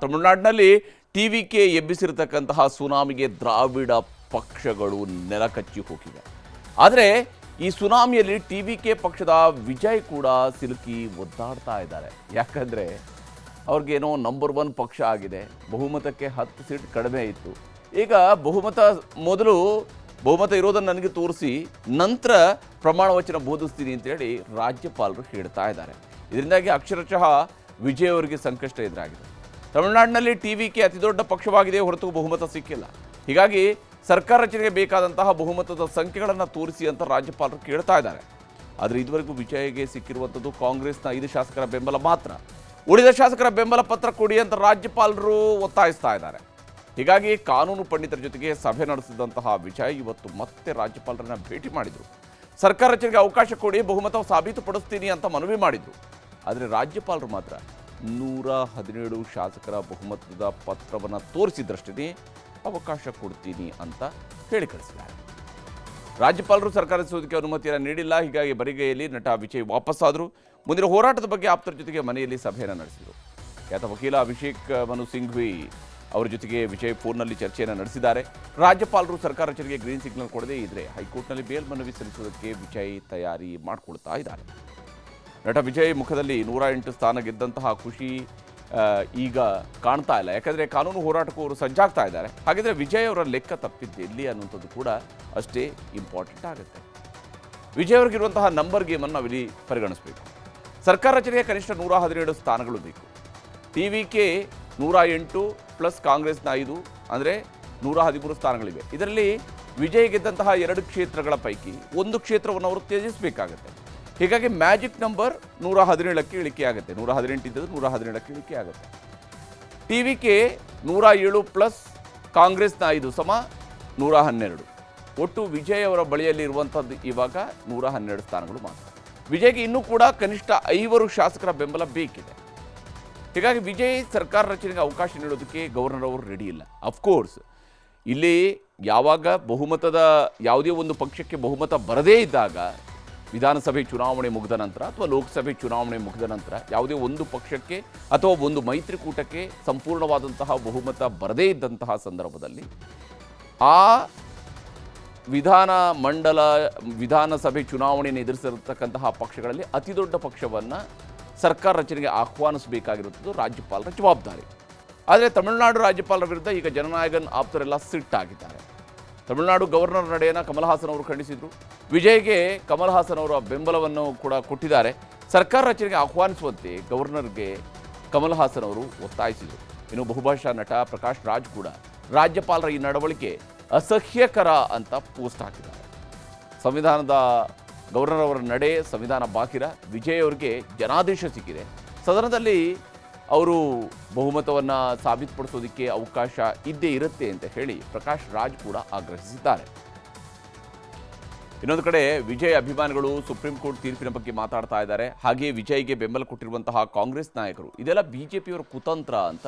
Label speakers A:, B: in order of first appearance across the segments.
A: ತಮಿಳುನಾಡಿನಲ್ಲಿ ಟಿವಿಕೆ ಎಬ್ಬಿಸಿರತಕ್ಕಂತಹ ಸುನಾಮಿಗೆ ದ್ರಾವಿಡ ಪಕ್ಷಗಳು ನೆಲಕಚ್ಚಿ ಹೋಗಿವೆ. ಆದರೆ ಈ ಸುನಾಮಿಯಲ್ಲಿ ಟಿವಿಕೆ ಪಕ್ಷದ ವಿಜಯ್ ಕೂಡ ಸಿಲುಕಿ ಒದ್ದಾಡ್ತಾ ಇದ್ದಾರೆ. ಯಾಕಂದರೆ ಅವ್ರಿಗೇನೋ ನಂಬರ್ 1 ಪಕ್ಷ ಆಗಿದೆ, ಬಹುಮತಕ್ಕೆ 10 ಸೀಟ್ ಕಡಿಮೆ ಇತ್ತು. ಈಗ ಬಹುಮತ ಇರೋದನ್ನು ನನಗೆ ತೋರಿಸಿ ನಂತರ ಪ್ರಮಾಣ ವಚನ ಬೋಧಿಸ್ತೀನಿ ಅಂತೇಳಿ ರಾಜ್ಯಪಾಲರು ಹೇಳ್ತಾ ಇದ್ದಾರೆ. ಇದರಿಂದಾಗಿ ಅಕ್ಷರಶಃ ವಿಜಯ್ ಅವರಿಗೆ ಸಂಕಷ್ಟ ಎದುರಾಗಿದೆ. ತಮಿಳುನಾಡಿನಲ್ಲಿ ಟಿವಿಕೆ ಅತಿ ದೊಡ್ಡ ಪಕ್ಷವಾಗಿದೆ, ಹೊರತು ಬಹುಮತ ಸಿಕ್ಕಿಲ್ಲ. ಹೀಗಾಗಿ ಸರ್ಕಾರ ರಚನೆಗೆ ಬೇಕಾದಂತಹ ಬಹುಮತದ ಸಂಖ್ಯೆಗಳನ್ನು ತೋರಿಸಿ ಅಂತ ರಾಜ್ಯಪಾಲರು ಕೇಳ್ತಾ ಇದ್ದಾರೆ. ಆದರೆ ಇದುವರೆಗೂ ವಿಜಯ್ಗೆ ಸಿಕ್ಕಿರುವಂಥದ್ದು ಕಾಂಗ್ರೆಸ್ನ 5 ಶಾಸಕರ ಬೆಂಬಲ ಮಾತ್ರ. ಉಳಿದ ಶಾಸಕರ ಬೆಂಬಲ ಪತ್ರ ಕೊಡಿ ಅಂತ ರಾಜ್ಯಪಾಲರು ಒತ್ತಾಯಿಸ್ತಾ ಇದ್ದಾರೆ. ಹೀಗಾಗಿ ಕಾನೂನು ಪಂಡಿತರ ಜೊತೆಗೆ ಸಭೆ ನಡೆಸಿದಂತಹ ವಿಜಯ್ ಇವತ್ತು ಮತ್ತೆ ರಾಜ್ಯಪಾಲರನ್ನ ಭೇಟಿ ಮಾಡಿದರು. ಸರ್ಕಾರ ರಚನೆಗೆ ಅವಕಾಶ ಕೊಡಿ, ಬಹುಮತ ಸಾಬೀತುಪಡಿಸ್ತೀನಿ ಅಂತ ಮನವಿ ಮಾಡಿದರು. ಆದರೆ ರಾಜ್ಯಪಾಲರು ಮಾತ್ರ 117 ಶಾಸಕರ ಬಹುಮತದ ಪತ್ರವನ್ನು ತೋರಿಸಿದ್ರಷ್ಟೇ ಅವಕಾಶ ಕೊಡ್ತೀನಿ ಅಂತ ಹೇಳಿ ಕಳಿಸಿದ್ದಾರೆ. ರಾಜ್ಯಪಾಲರು ಸರ್ಕಾರ ರಚಿಸೋದಕ್ಕೆ ಅನುಮತಿಯನ್ನು ನೀಡಿಲ್ಲ. ಹೀಗಾಗಿ ಬರಿಗೈಯಲ್ಲಿ ನಟ ವಿಜಯ್ ವಾಪಸ್ಸಾದರು. ಮುಂದಿನ ಹೋರಾಟದ ಬಗ್ಗೆ ಆಪ್ತರ ಜೊತೆಗೆ ಮನೆಯಲ್ಲಿ ಸಭೆಯನ್ನು ನಡೆಸಿದರು. ಖ್ಯಾತ ವಕೀಲ ಅಭಿಷೇಕ್ ಮನು ಸಿಂಘ್ವಿ ಅವರ ಜೊತೆಗೆ ವಿಜಯ್ ಫೋನ್ನಲ್ಲಿ ಚರ್ಚೆಯನ್ನು ನಡೆಸಿದ್ದಾರೆ. ರಾಜ್ಯಪಾಲರು ಸರ್ಕಾರ ರಚನೆಗೆ ಗ್ರೀನ್ ಸಿಗ್ನಲ್ ಕೊಡದೇ ಇದ್ದರೆ ಹೈಕೋರ್ಟ್ನಲ್ಲಿ ಬೇಲ್ ಮನವಿ ಸಲ್ಲಿಸುವುದಕ್ಕೆ ವಿಜಯ್ ತಯಾರಿ ಮಾಡಿಕೊಳ್ತಾ ಇದ್ದಾರೆ. ನಟ ವಿಜಯ್ ಮುಖದಲ್ಲಿ 108 ಸ್ಥಾನ ಗೆದ್ದಂತಹ ಖುಷಿ ಈಗ ಕಾಣ್ತಾ ಇಲ್ಲ. ಯಾಕಂದರೆ ಕಾನೂನು ಹೋರಾಟಕ್ಕೂ ಅವರು ಸಜ್ಜಾಗ್ತಾ ಇದ್ದಾರೆ. ಹಾಗಿದ್ರೆ ವಿಜಯ್ ಅವರ ಲೆಕ್ಕ ತಪ್ಪಿದ್ದು ಎಲ್ಲಿ ಅನ್ನುವಂಥದ್ದು ಕೂಡ ಅಷ್ಟೇ ಇಂಪಾರ್ಟೆಂಟ್ ಆಗುತ್ತೆ. ವಿಜಯ್ ಅವ್ರಿಗಿರುವಂತಹ ನಂಬರ್ ಗೇಮನ್ನು ನಾವಿಲ್ಲಿ ಪರಿಗಣಿಸಬೇಕು. ಸರ್ಕಾರ ರಚನೆಗೆ ಕನಿಷ್ಠ 117 ಸ್ಥಾನಗಳು ಬೇಕು. ಟಿವಿಕೆ 108 ಪ್ಲಸ್ ಕಾಂಗ್ರೆಸ್ನ 5 ಅಂದರೆ 113 ಸ್ಥಾನಗಳಿವೆ. ಇದರಲ್ಲಿ ವಿಜಯ್ ಗೆದ್ದಂತಹ 2 ಕ್ಷೇತ್ರಗಳ ಪೈಕಿ 1 ಕ್ಷೇತ್ರವನ್ನು ಅವರು ತ್ಯಜಿಸಬೇಕಾಗತ್ತೆ. ಹೀಗಾಗಿ ಮ್ಯಾಜಿಕ್ ನಂಬರ್ 117ಕ್ಕೆ ಇಳಿಕೆ ಆಗುತ್ತೆ. 118 ಇದ್ದದ್ದು 117ಕ್ಕೆ ಇಳಿಕೆ ಆಗುತ್ತೆ. ಟಿವಿಕೆ 107 ಪ್ಲಸ್ ಕಾಂಗ್ರೆಸ್ನ 5 ಸಮ 112. ಒಟ್ಟು ವಿಜಯ್ ಅವರ ಬಳಿಯಲ್ಲಿ ಇರುವಂಥದ್ದು ಇವಾಗ 112 ಸ್ಥಾನಗಳು ಮಾತ್ರ. ವಿಜಯ್ಗೆ ಇನ್ನೂ ಕೂಡ ಕನಿಷ್ಠ 5 ಶಾಸಕರ ಬೆಂಬಲ ಬೇಕಿದೆ. ಹೀಗಾಗಿ ವಿಜಯ್ ಸರ್ಕಾರ ರಚನೆಗೆ ಅವಕಾಶ ನೀಡೋದಕ್ಕೆ ಗವರ್ನರ್ ಅವರು ರೆಡಿ ಇಲ್ಲ. ಅಫ್ಕೋರ್ಸ್ ಇಲ್ಲಿ ಯಾವಾಗ ಯಾವುದೇ ಒಂದು ಪಕ್ಷಕ್ಕೆ ಬಹುಮತ ಬರದೇ ಇದ್ದಾಗ, ವಿಧಾನಸಭೆ ಚುನಾವಣೆ ಮುಗಿದ ನಂತರ ಅಥವಾ ಲೋಕಸಭೆ ಚುನಾವಣೆ ಮುಗಿದ ನಂತರ ಯಾವುದೇ ಒಂದು ಪಕ್ಷಕ್ಕೆ ಅಥವಾ ಒಂದು ಮೈತ್ರಿಕೂಟಕ್ಕೆ ಸಂಪೂರ್ಣವಾದಂತಹ ಬಹುಮತ ಬರದೇ ಇದ್ದಂತಹ ಸಂದರ್ಭದಲ್ಲಿ ಆ ವಿಧಾನಸಭೆ ಚುನಾವಣೆಯನ್ನು ಎದುರಿಸಿರತಕ್ಕಂತಹ ಪಕ್ಷಗಳಲ್ಲಿ ಅತಿ ದೊಡ್ಡ ಪಕ್ಷವನ್ನು ಸರ್ಕಾರ ರಚನೆಗೆ ಆಹ್ವಾನಿಸಬೇಕಾಗಿರುತ್ತದೆ ರಾಜ್ಯಪಾಲರ ಜವಾಬ್ದಾರಿ. ಆದರೆ ತಮಿಳುನಾಡು ರಾಜ್ಯಪಾಲರ ವಿರುದ್ಧ ಈಗ ಜನನಾಯಕನ್ ಆಪ್ತರೆಲ್ಲ ಸಿಟ್ಟಾಗಿದ್ದಾರೆ. ತಮಿಳುನಾಡು ಗವರ್ನರ್ ನಡೆಯನ್ನು ಕಮಲ್ ಹಾಸನ್ ಅವರು ಖಂಡಿಸಿದರು. ವಿಜಯ್ಗೆ ಕಮಲ್ ಹಾಸನ್ ಅವರ ಬೆಂಬಲವನ್ನು ಕೂಡ ಕೊಟ್ಟಿದ್ದಾರೆ. ಸರ್ಕಾರ ರಚನೆಗೆ ಆಹ್ವಾನಿಸುವಂತೆ ಗವರ್ನರ್ಗೆ ಕಮಲ್ ಹಾಸನ್ ಅವರು ಒತ್ತಾಯಿಸಿದರು. ಇನ್ನು ಬಹುಭಾಷಾ ನಟ ಪ್ರಕಾಶ್ ರಾಜ್ ಕೂಡ ರಾಜ್ಯಪಾಲರ ಈ ನಡವಳಿಕೆ ಅಸಹ್ಯಕರ ಅಂತ ಪೋಸ್ಟ್ ಹಾಕಿದ್ದಾರೆ. ಸಂವಿಧಾನದ ಗವರ್ನರ್ ಅವರ ನಡೆ ಸಂವಿಧಾನ ಬಾಹಿರ. ವಿಜಯ್ ಅವರಿಗೆ ಜನಾದೇಶ ಸಿಕ್ಕಿದೆ. ಸದನದಲ್ಲಿ ಅವರು ಬಹುಮತವನ್ನು ಸಾಬೀತುಪಡಿಸೋದಕ್ಕೆ ಅವಕಾಶ ಇದ್ದೇ ಇರುತ್ತೆ ಅಂತ ಹೇಳಿ ಪ್ರಕಾಶ್ ರಾಜ್ ಕೂಡ ಆಗ್ರಹಿಸಿದ್ದಾರೆ. ಇನ್ನೊಂದು ಕಡೆ ವಿಜಯ್ ಅಭಿಮಾನಿಗಳು ಸುಪ್ರೀಂ ಕೋರ್ಟ್ ತೀರ್ಪಿನ ಬಗ್ಗೆ ಮಾತಾಡ್ತಾ ಇದ್ದಾರೆ. ಹಾಗೆಯೇ ವಿಜಯ್ಗೆ ಬೆಂಬಲ ಕೊಟ್ಟಿರುವಂತಹ ಕಾಂಗ್ರೆಸ್ ನಾಯಕರು ಇದೆಲ್ಲ ಬಿಜೆಪಿಯವರ ಕುತಂತ್ರ ಅಂತ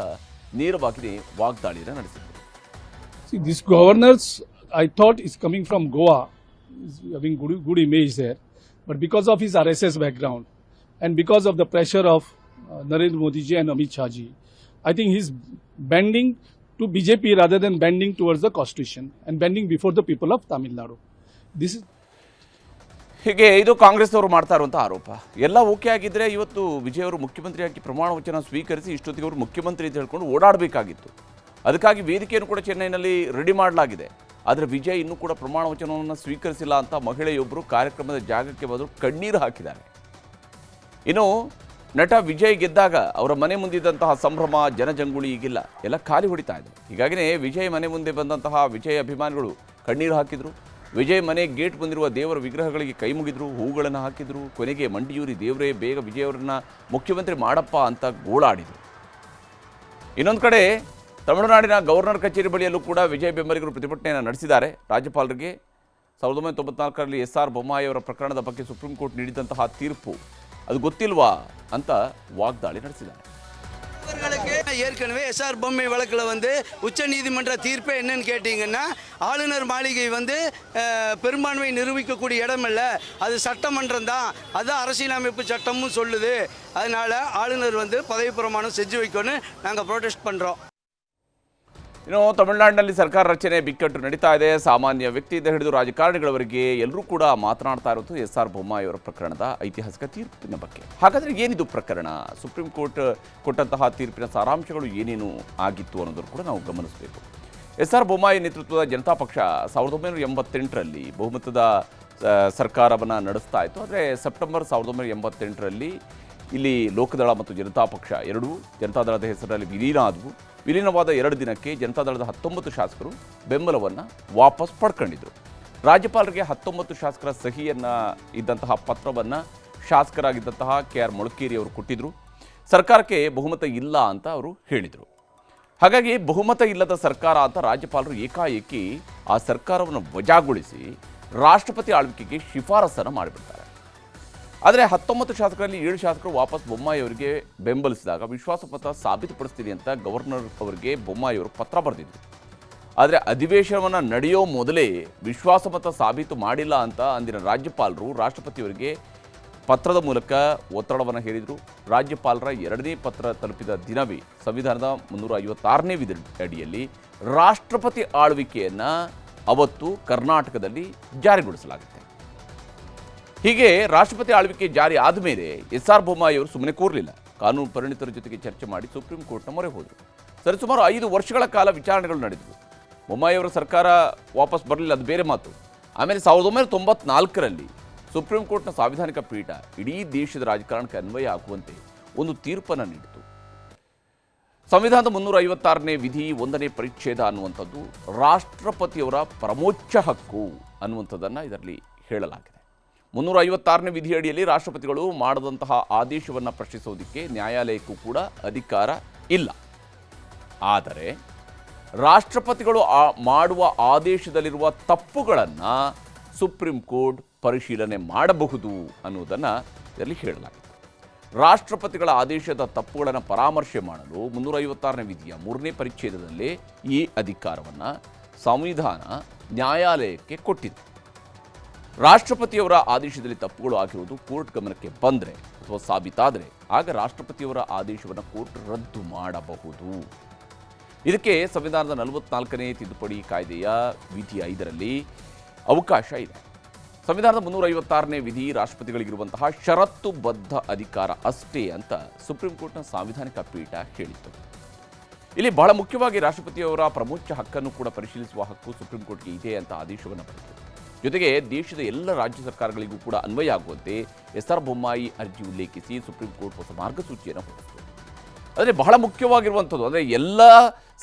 A: ನೇರವಾಗಿ ವಾಗ್ದಾಳಿಯನ್ನು ನಡೆಸಿದರು.
B: This governors, I thought, is coming from Goa, is having good image there, but because of his RSS background and because of the pressure of Narendra Modi ji and Amit Shah ji, I think he's bending to BJP rather than bending towards the constitution and bending before the people of Tamil Nadu. This is
A: ಹೀಗೆ ಇದು ಕಾಂಗ್ರೆಸ್ ಅವರು ಮಾಡ್ತಾ ಇರುವಂಥ ಆರೋಪ. ಎಲ್ಲ okay ಆಗಿದ್ದರೆ ಇವತ್ತು ವಿಜಯ್ ಅವರು ಮುಖ್ಯಮಂತ್ರಿಯಾಗಿ ಪ್ರಮಾಣ ವಚನ ಸ್ವೀಕರಿಸಿ ಇಷ್ಟೊತ್ತಿಗೆ ಅವರು ಮುಖ್ಯಮಂತ್ರಿ ಅಂತ ಹೇಳ್ಕೊಂಡು ಓಡಾಡಬೇಕಾಗಿತ್ತು. ಅದಕ್ಕಾಗಿ ವೇದಿಕೆಯನ್ನು ಕೂಡ ಚೆನ್ನೈನಲ್ಲಿ ರೆಡಿ ಮಾಡಲಾಗಿದೆ. ಆದರೆ ವಿಜಯ್ ಇನ್ನೂ ಕೂಡ ಪ್ರಮಾಣ ವಚನವನ್ನು ಸ್ವೀಕರಿಸಿಲ್ಲ ಅಂತ ಮಹಿಳೆಯೊಬ್ಬರು ಕಾರ್ಯಕ್ರಮದ ಜಾಗಕ್ಕೆ ಬಂದು ಕಣ್ಣೀರು ಹಾಕಿದ್ದಾರೆ. ಇನ್ನು ನಟ ವಿಜಯ್ ಗೆದ್ದಾಗ ಅವರ ಮನೆ ಮುಂದಿದ್ದಂತಹ ಸಂಭ್ರಮ ಜನಜಂಗುಳಿ ಈಗಿಲ್ಲ, ಎಲ್ಲ ಖಾಲಿ ಹೊಡಿತಾ ಇದೆ. ಹೀಗಾಗಿಯೇ ವಿಜಯ್ ಮನೆ ಮುಂದೆ ಬಂದಂತಹ ವಿಜಯ್ ಅಭಿಮಾನಿಗಳು ಕಣ್ಣೀರು ಹಾಕಿದರು. ವಿಜಯ್ ಮನೆ ಗೇಟ್ ಬಂದಿರುವ ದೇವರ ವಿಗ್ರಹಗಳಿಗೆ ಕೈ ಮುಗಿದ್ರು, ಹೂಗಳನ್ನು ಹಾಕಿದರು. ಕೊನೆಗೆ ಮಂಡಿಯೂರಿ ದೇವರೇ ಬೇಗ ವಿಜಯ್ ಅವರನ್ನ ಮುಖ್ಯಮಂತ್ರಿ ಮಾಡಪ್ಪ ಅಂತ ಗೋಳಾಡಿದರು. ಇನ್ನೊಂದು ಕಡೆ ತಮಿಳುನಾಡಿನ ಗವರ್ನರ್ ಕಚೇರಿ ಬಳಿಯಲ್ಲೂ ಕೂಡ ವಿಜಯ್ ಬೆಂಬಲಿಗರು ಪ್ರತಿಭಟನೆಯನ್ನು ನಡೆಸಿದ್ದಾರೆ. ರಾಜ್ಯಪಾಲರಿಗೆ 1994ರಲ್ಲಿ SR ಬೊಮ್ಮಾಯಿ ಅವರ ಪ್ರಕರಣದ ಬಗ್ಗೆ ಸುಪ್ರೀಂ ಕೋರ್ಟ್ ನೀಡಿದಂತಹ ತೀರ್ಪು ಅದು ಗೊತ್ತಿಲ್ವಾ ಅಂತ ವಾಗ್ದಾಳಿ ನಡೆಸಿದ್ದಾರೆ.
C: ஏற்கனவே எஸ்ஆர் பொம்மை வழக்கில் வந்து உச்சநீதிமன்ற தீர்ப்பே என்னன்னு கேட்டிங்கன்னா, ஆளுநர் மாளிகை வந்து பெரும்பான்மை நிரூபிக்கக்கூடிய இடம் இல்லை, அது சட்டமன்றம் தான், அதுதான் அரசியலமைப்பு சட்டமும் சொல்லுது. அதனால ஆளுநர் வந்து பதவி பிரமாணம் செஞ்சு வைக்கணும்னு நாங்கள் ப்ரொಟೆಸ್ಟ್ பண்ணுறோம்.
A: ಇನ್ನು ತಮಿಳುನಾಡಿನಲ್ಲಿ ಸರ್ಕಾರ ರಚನೆ ಬಿಕ್ಕಟ್ಟು ನಡೀತಾ ಇದೆ. ಸಾಮಾನ್ಯ ವ್ಯಕ್ತಿಯಿಂದ ಹಿಡಿದು ರಾಜಕಾರಣಿಗಳವರೆಗೆ ಎಲ್ಲರೂ ಕೂಡ ಮಾತನಾಡ್ತಾ ಇರೋದು ಎಸ್.ಆರ್. ಬೊಮ್ಮಾಯಿ ಅವರ ಪ್ರಕರಣದ ಐತಿಹಾಸಿಕ ತೀರ್ಪಿನ ಬಗ್ಗೆ. ಹಾಗಾದರೆ ಏನಿದು ಪ್ರಕರಣ, ಸುಪ್ರೀಂ ಕೋರ್ಟ್ ಕೊಟ್ಟಂತಹ ತೀರ್ಪಿನ ಸಾರಾಂಶಗಳು ಏನೇನು ಆಗಿತ್ತು ಅನ್ನೋದನ್ನು ಕೂಡ ನಾವು ಗಮನಿಸಬೇಕು. ಎಸ್.ಆರ್. ಬೊಮ್ಮಾಯಿ ನೇತೃತ್ವದ ಜನತಾ ಪಕ್ಷ 1988ರಲ್ಲಿ ಬಹುಮತದ ಸರ್ಕಾರವನ್ನು ನಡೆಸ್ತಾ ಇತ್ತು. ಆದರೆ ಸೆಪ್ಟೆಂಬರ್ 1988ರಲ್ಲಿ ಇಲ್ಲಿ ಲೋಕದಳ ಮತ್ತು ಜನತಾ ಪಕ್ಷ ಎರಡೂ ಜನತಾದಳದ ಹೆಸರಲ್ಲಿ ವಿಲೀನ ಆದವು. ವಿಲೀನವಾದ 2 ದಿನಕ್ಕೆ ಜನತಾದಳದ 19 ಶಾಸಕರು ಬೆಂಬಲವನ್ನು ವಾಪಸ್ ಪಡ್ಕೊಂಡಿದ್ರು. ರಾಜ್ಯಪಾಲರಿಗೆ 19 ಶಾಸಕರ ಸಹಿಯನ್ನು ಇದ್ದಂತಹ ಪತ್ರವನ್ನು ಶಾಸಕರಾಗಿದ್ದಂತಹ KR ಮೊಳಕೇರಿ ಅವರು ಕೊಟ್ಟಿದ್ದರು. ಸರ್ಕಾರಕ್ಕೆ ಬಹುಮತ ಇಲ್ಲ ಅಂತ ಅವರು ಹೇಳಿದರು. ಹಾಗಾಗಿ ಬಹುಮತ ಇಲ್ಲದ ಸರ್ಕಾರ ಅಂತ ರಾಜ್ಯಪಾಲರು ಏಕಾಏಕಿ ಆ ಸರ್ಕಾರವನ್ನು ವಜಾಗೊಳಿಸಿ ರಾಷ್ಟ್ರಪತಿ ಆಳ್ವಿಕೆಗೆ ಶಿಫಾರಸನ್ನು ಮಾಡಿಬಿಡ್ತಾರೆ. ಆದರೆ 19 ಶಾಸಕರಲ್ಲಿ 7 ಶಾಸಕರು ವಾಪಸ್ ಬೊಮ್ಮಾಯಿ ಅವರಿಗೆ ಬೆಂಬಲಿಸಿದಾಗ ವಿಶ್ವಾಸಮತ ಸಾಬೀತುಪಡಿಸ್ತೀನಿ ಅಂತ ಗವರ್ನರ್ ಅವರಿಗೆ ಬೊಮ್ಮಾಯಿ ಅವರು ಪತ್ರ ಬರೆದಿದ್ರು. ಆದರೆ ಅಧಿವೇಶನವನ್ನು ನಡೆಯೋ ಮೊದಲೇ ವಿಶ್ವಾಸಮತ ಸಾಬೀತು ಮಾಡಿಲ್ಲ ಅಂತ ಅಂದಿನ ರಾಜ್ಯಪಾಲರು ರಾಷ್ಟ್ರಪತಿಯವರಿಗೆ ಪತ್ರದ ಮೂಲಕ ಒತ್ತಡವನ್ನು ಹೇರಿದರು. ರಾಜ್ಯಪಾಲರ 2ನೇ ಪತ್ರ ತಲುಪಿದ ದಿನವೇ ಸಂವಿಧಾನದ 356ನೇ ವಿಧಿ ಅಡಿಯಲ್ಲಿ ರಾಷ್ಟ್ರಪತಿ ಆಳ್ವಿಕೆಯನ್ನು ಅವತ್ತು ಕರ್ನಾಟಕದಲ್ಲಿ ಜಾರಿಗೊಳಿಸಲಾಗುತ್ತೆ. ಹೀಗೆ ರಾಷ್ಟ್ರಪತಿ ಆಳ್ವಿಕೆ ಜಾರಿ ಆದಮೇಲೆ ಎಸ್.ಆರ್. ಬೊಮ್ಮಾಯಿ ಅವರು ಸುಮ್ಮನೆ ಕೂರಲಿಲ್ಲ. ಕಾನೂನು ಪರಿಣಿತರ ಜೊತೆಗೆ ಚರ್ಚೆ ಮಾಡಿ ಸುಪ್ರೀಂ ಕೋರ್ಟ್ನ ಮೊರೆ ಹೋದರು. ಸರಿಸುಮಾರು 5 ವರ್ಷಗಳ ಕಾಲ ವಿಚಾರಣೆಗಳು ನಡೆದವು. ಬೊಮ್ಮಾಯಿ ಅವರ ಸರ್ಕಾರ ವಾಪಸ್ ಬರಲಿಲ್ಲ, ಅದು ಬೇರೆ ಮಾತು. ಆಮೇಲೆ 1994ರಲ್ಲಿ ಸುಪ್ರೀಂ ಕೋರ್ಟ್ನ ಸಾಂವಿಧಾನಿಕ ಪೀಠ ಇಡೀ ದೇಶದ ರಾಜಕಾರಣಕ್ಕೆ ಅನ್ವಯ ಆಗುವಂತೆ ಒಂದು ತೀರ್ಪನ್ನು ನೀಡಿತು. ಸಂವಿಧಾನದ 356ನೇ ವಿಧಿ 1ನೇ ಪರಿಚ್ಛೇದ ಅನ್ನುವಂಥದ್ದು ರಾಷ್ಟ್ರಪತಿಯವರ ಪರಮೋಚ್ಚ ಹಕ್ಕು ಅನ್ನುವಂಥದ್ದನ್ನು ಇದರಲ್ಲಿ ಹೇಳಲಾಗಿದೆ. 356ನೇ ವಿಧಿಯಡಿಯಲ್ಲಿ ರಾಷ್ಟ್ರಪತಿಗಳು ಮಾಡದಂತಹ ಆದೇಶವನ್ನು ಪ್ರಶ್ನಿಸೋದಕ್ಕೆ ನ್ಯಾಯಾಲಯಕ್ಕೂ ಕೂಡ ಅಧಿಕಾರ ಇಲ್ಲ. ಆದರೆ ರಾಷ್ಟ್ರಪತಿಗಳು ಮಾಡುವ ಆದೇಶದಲ್ಲಿರುವ ತಪ್ಪುಗಳನ್ನು ಸುಪ್ರೀಂ ಕೋರ್ಟ್ ಪರಿಶೀಲನೆ ಮಾಡಬಹುದು ಅನ್ನುವುದನ್ನು ಇದರಲ್ಲಿ ಹೇಳಲಾಗಿದೆ. ರಾಷ್ಟ್ರಪತಿಗಳ ಆದೇಶದ ತಪ್ಪುಗಳನ್ನು ಪರಾಮರ್ಶೆ ಮಾಡಲು 356ನೇ ವಿಧಿಯ 3ನೇ ಪರಿಚ್ಛೇದದಲ್ಲಿ ಈ ಅಧಿಕಾರವನ್ನು ಸಂವಿಧಾನ ನ್ಯಾಯಾಲಯಕ್ಕೆ ಕೊಟ್ಟಿದೆ. ರಾಷ್ಟ್ರಪತಿಯವರ ಆದೇಶದಲ್ಲಿ ತಪ್ಪುಗಳು ಆಗಿರುವುದು ಕೋರ್ಟ್ ಗಮನಕ್ಕೆ ಬಂದರೆ ಅಥವಾ ಸಾಬೀತಾದರೆ ಆಗ ರಾಷ್ಟ್ರಪತಿಯವರ ಆದೇಶವನ್ನು ಕೋರ್ಟ್ ರದ್ದು ಮಾಡಬಹುದು. ಇದಕ್ಕೆ ಸಂವಿಧಾನದ 44ನೇ ತಿದ್ದುಪಡಿ ಕಾಯ್ದೆಯ ವಿಧಿ 5ರಲ್ಲಿ ಅವಕಾಶ ಇದೆ. ಸಂವಿಧಾನದ 356ನೇ ವಿಧಿ ರಾಷ್ಟ್ರಪತಿಗಳಿಗಿರುವಂತಹ ಷರತ್ತುಬದ್ಧ ಅಧಿಕಾರ ಅಷ್ಟೇ ಅಂತ ಸುಪ್ರೀಂ ಕೋರ್ಟ್ನ ಸಾಂವಿಧಾನಿಕ ಪೀಠ ಹೇಳಿತ್ತು. ಇಲ್ಲಿ ಬಹಳ ಮುಖ್ಯವಾಗಿ ರಾಷ್ಟ್ರಪತಿಯವರ ಪ್ರಮೋಚ್ಚ ಹಕ್ಕನ್ನು ಕೂಡ ಪರಿಶೀಲಿಸುವ ಹಕ್ಕು ಸುಪ್ರೀಂ ಕೋರ್ಟ್ಗೆ ಇದೆ ಅಂತ ಆದೇಶವನ್ನು ಬರೆದಿದೆ. ಜೊತೆಗೆ ದೇಶದ ಎಲ್ಲ ರಾಜ್ಯ ಸರ್ಕಾರಗಳಿಗೂ ಕೂಡ ಅನ್ವಯ ಆಗುವಂತೆ ಎಸ್.ಆರ್. ಬೊಮ್ಮಾಯಿ ಅರ್ಜಿ ಉಲ್ಲೇಖಿಸಿ ಸುಪ್ರೀಂ ಕೋರ್ಟ್ ಹೊಸ ಮಾರ್ಗಸೂಚಿಯನ್ನು ಹೊರಡಿಸಿತು. ಆದರೆ ಬಹಳ ಮುಖ್ಯವಾಗಿರುವಂಥದ್ದು, ಅಂದರೆ ಎಲ್ಲ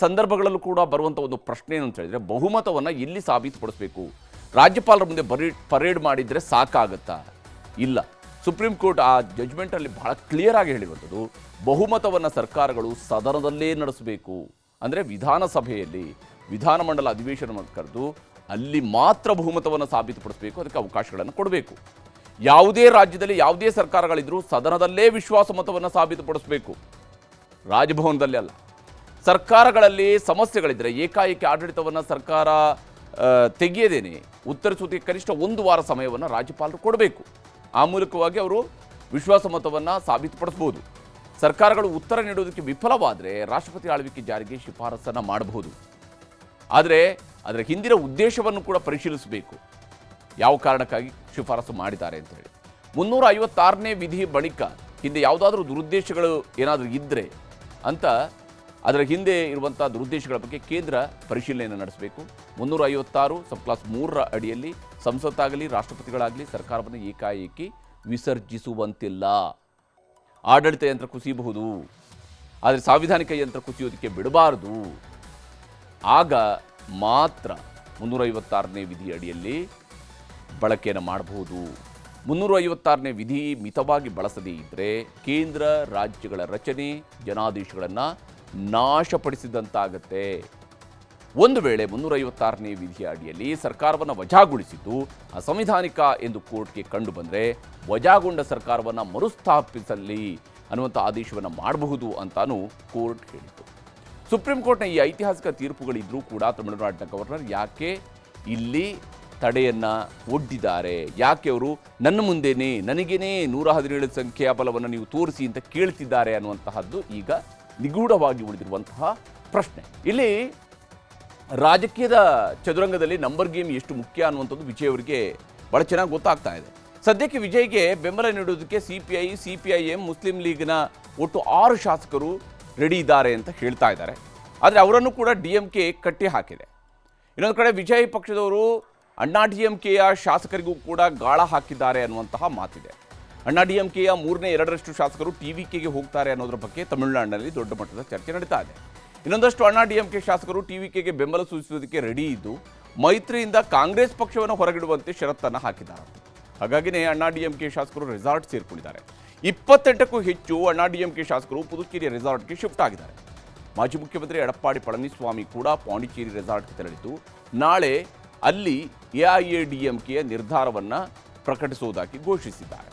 A: ಸಂದರ್ಭಗಳಲ್ಲೂ ಕೂಡ ಬರುವಂಥ ಒಂದು ಪ್ರಶ್ನೆ ಏನು ಅಂತ ಹೇಳಿದರೆ, ಬಹುಮತವನ್ನು ಇಲ್ಲಿ ಸಾಬೀತುಪಡಿಸಬೇಕು. ರಾಜ್ಯಪಾಲರ ಮುಂದೆ ಪರೇಡ್ ಮಾಡಿದರೆ ಸಾಕಾಗತ್ತಾ? ಇಲ್ಲ. ಸುಪ್ರೀಂ ಕೋರ್ಟ್ ಆ ಜಡ್ಜ್ಮೆಂಟಲ್ಲಿ ಬಹಳ ಕ್ಲಿಯರ್ ಆಗಿ ಹೇಳಿರುವಂಥದ್ದು, ಬಹುಮತವನ್ನು ಸರ್ಕಾರಗಳು ಸದನದಲ್ಲೇ ನಡೆಸಬೇಕು. ಅಂದರೆ ವಿಧಾನಸಭೆಯಲ್ಲಿ ವಿಧಾನಮಂಡಲ ಅಧಿವೇಶನವನ್ನು ಕರೆದು ಅಲ್ಲಿ ಮಾತ್ರ ಬಹುಮತವನ್ನು ಸಾಬೀತುಪಡಿಸಬೇಕು, ಅದಕ್ಕೆ ಅವಕಾಶಗಳನ್ನು ಕೊಡಬೇಕು. ಯಾವುದೇ ರಾಜ್ಯದಲ್ಲಿ ಯಾವುದೇ ಸರ್ಕಾರಗಳಿದ್ರೂ ಸದನದಲ್ಲೇ ವಿಶ್ವಾಸಮತವನ್ನು ಸಾಬೀತುಪಡಿಸಬೇಕು, ರಾಜಭವನದಲ್ಲೇ ಅಲ್ಲ. ಸರ್ಕಾರಗಳಲ್ಲಿ ಸಮಸ್ಯೆಗಳಿದ್ದರೆ ಏಕಾಏಕಿ ಆಡಳಿತವನ್ನು ಸರ್ಕಾರ ತೆಗೆಯದೇನೆ ಉತ್ತರಿಸುವುದಕ್ಕೆ ಕನಿಷ್ಠ 1 ವಾರ ಸಮಯವನ್ನು ರಾಜ್ಯಪಾಲರು ಕೊಡಬೇಕು. ಆ ಮೂಲಕವಾಗಿ ಅವರು ವಿಶ್ವಾಸಮತವನ್ನು ಸಾಬೀತುಪಡಿಸಬಹುದು. ಸರ್ಕಾರಗಳು ಉತ್ತರ ನೀಡುವುದಕ್ಕೆ ವಿಫಲವಾದರೆ ರಾಷ್ಟ್ರಪತಿ ಆಳ್ವಿಕೆ ಜಾರಿಗೆ ಶಿಫಾರಸನ್ನು ಮಾಡಬಹುದು. ಆದರೆ ಅದರ ಹಿಂದಿನ ಉದ್ದೇಶವನ್ನು ಕೂಡ ಪರಿಶೀಲಿಸಬೇಕು, ಯಾವ ಕಾರಣಕ್ಕಾಗಿ ಶಿಫಾರಸು ಮಾಡಿದ್ದಾರೆ ಅಂತ ಹೇಳಿ. 356ನೇ ವಿಧಿ ಬಳಿಕ ಹಿಂದೆ ಯಾವುದಾದ್ರೂ ದುರುದ್ದೇಶಗಳು ಏನಾದರೂ ಇದ್ದರೆ ಅಂತ ಅದರ ಹಿಂದೆ ಇರುವಂಥ ದುರುದ್ದೇಶಗಳ ಬಗ್ಗೆ ಕೇಂದ್ರ ಪರಿಶೀಲನೆಯನ್ನು ನಡೆಸಬೇಕು. 356 ಸಬ್ಕ್ಲಾಸ್ 3ರ ಅಡಿಯಲ್ಲಿ ಸಂಸತ್ತಾಗಲಿ ರಾಷ್ಟ್ರಪತಿಗಳಾಗಲಿ ಸರ್ಕಾರವನ್ನು ಏಕಾಏಕಿ ವಿಸರ್ಜಿಸುವಂತಿಲ್ಲ. ಆಡಳಿತ ಯಂತ್ರ ಕುಸಿಯಬಹುದು, ಆದರೆ ಸಾಂವಿಧಾನಿಕ ಯಂತ್ರ ಕುಸಿಯೋದಕ್ಕೆ ಬಿಡಬಾರದು. ಆಗ ಮಾತ್ರ 356ನೇ ವಿಧಿ ಅಡಿಯಲ್ಲಿ ಬಳಕೆಯನ್ನು ಮಾಡಬಹುದು. 356ನೇ ವಿಧಿ ಮಿತವಾಗಿ ಬಳಸದೇ ಇದ್ದರೆ ಕೇಂದ್ರ ರಾಜ್ಯಗಳ ರಚನೆ ಜನಾದೇಶಗಳನ್ನು ನಾಶಪಡಿಸಿದಂತಾಗತ್ತೆ. ಒಂದು ವೇಳೆ 356ನೇ ವಿಧಿಯ ಅಡಿಯಲ್ಲಿ ಸರ್ಕಾರವನ್ನು ವಜಾಗೊಳಿಸಿದ್ದು ಅಸಂವಿಧಾನಿಕ ಎಂದು ಕೋರ್ಟ್ಗೆ ಕಂಡು ಬಂದರೆ ವಜಾಗೊಂಡ ಸರ್ಕಾರವನ್ನು ಮರುಸ್ಥಾಪಿಸಲಿ ಅನ್ನುವಂಥ ಆದೇಶವನ್ನು ಮಾಡಬಹುದು ಅಂತಾನೂ ಕೋರ್ಟ್ ಹೇಳಿತು. ಸುಪ್ರೀಂ ಕೋರ್ಟ್ನ ಈ ಐತಿಹಾಸಿಕ ತೀರ್ಪುಗಳಿದ್ರೂ ಕೂಡ ತಮಿಳುನಾಡಿನ ಗವರ್ನರ್ ಯಾಕೆ ಇಲ್ಲಿ ತಡೆಯನ್ನು ಒಡ್ಡಿದ್ದಾರೆ, ಯಾಕೆ ಅವರು ನನ್ನ ಮುಂದೆನೇ ನನಗೇನೆ 117 ಸಂಖ್ಯೆಯ ಬಲವನ್ನು ನೀವು ತೋರಿಸಿ ಅಂತ ಕೇಳ್ತಿದ್ದಾರೆ ಅನ್ನುವಂತಹದ್ದು ಈಗ ನಿಗೂಢವಾಗಿ ಉಳಿದಿರುವಂತಹ ಪ್ರಶ್ನೆ. ಇಲ್ಲಿ ರಾಜಕೀಯದ ಚದುರಂಗದಲ್ಲಿ ನಂಬರ್ ಗೇಮ್ ಎಷ್ಟು ಮುಖ್ಯ ಅನ್ನುವಂಥದ್ದು ವಿಜಯ್ ಅವರಿಗೆ ಭಾಳ ಚೆನ್ನಾಗಿ ಗೊತ್ತಾಗ್ತಾ ಇದೆ. ಸದ್ಯಕ್ಕೆ ವಿಜಯ್ಗೆ ಬೆಂಬಲ ನೀಡುವುದಕ್ಕೆ CPIM ಮುಸ್ಲಿಂ ಲೀಗ್ನ ಒಟ್ಟು 6 ಶಾಸಕರು ರೆಡಿ ಇದ್ದಾರೆ ಅಂತ ಹೇಳ್ತಾ ಇದ್ದಾರೆ. ಆದರೆ ಅವರನ್ನು ಕೂಡ DMK ಕಟ್ಟಿ ಹಾಕಿದೆ. ಇನ್ನೊಂದು ಕಡೆ ವಿಜಯ್ ಪಕ್ಷದವರು ಅಣ್ಣಾ DMKಯ ಶಾಸಕರಿಗೂ ಕೂಡ ಗಾಳ ಹಾಕಿದ್ದಾರೆ ಅನ್ನುವಂತಹ ಮಾತಿದೆ. ಅಣ್ಣಾ DMKಯ 2/3 ಶಾಸಕರು TVKಗೆ ಹೋಗ್ತಾರೆ ಅನ್ನೋದ್ರ ಬಗ್ಗೆ ತಮಿಳುನಾಡಿನಲ್ಲಿ ದೊಡ್ಡ ಮಟ್ಟದ ಚರ್ಚೆ ನಡೀತಾ ಇದೆ. ಇನ್ನೊಂದಷ್ಟು ಅಣ್ಣಾ DMK ಶಾಸಕರು TVKಗೆ ಬೆಂಬಲ ಸೂಚಿಸುವುದಕ್ಕೆ ರೆಡಿ ಇದ್ದು ಮೈತ್ರಿಯಿಂದ ಕಾಂಗ್ರೆಸ್ ಪಕ್ಷವನ್ನು ಹೊರಗಿಡುವಂತೆ ಷರತ್ತನ್ನು ಹಾಕಿದ್ದಾರೆ. ಹಾಗಾಗಿನೇ ಅಣ್ಣಾ DMK ಶಾಸಕರು ರೆಸಾರ್ಟ್ ಸೇರಿಕೊಂಡಿದ್ದಾರೆ. 28ಕ್ಕೂ ಹೆಚ್ಚು ಅಣ್ಣಾ DMK ಶಾಸಕರು ಪುದುಚೇರಿಯ ರೆಸಾರ್ಟ್ಗೆ ಶಿಫ್ಟ್ ಆಗಿದ್ದಾರೆ. ಮಾಜಿ ಮುಖ್ಯಮಂತ್ರಿ ಎಡಪ್ಪಾಡಿ ಪಳನಿಸ್ವಾಮಿ ಕೂಡ ಪಾಂಡಿಚೇರಿ ರೆಸಾರ್ಟ್ಗೆ ತೆರಳಿದ್ದು ನಾಳೆ ಅಲ್ಲಿ AIADMKಯ ನಿರ್ಧಾರವನ್ನು ಪ್ರಕಟಿಸುವುದಾಗಿ ಘೋಷಿಸಿದ್ದಾರೆ.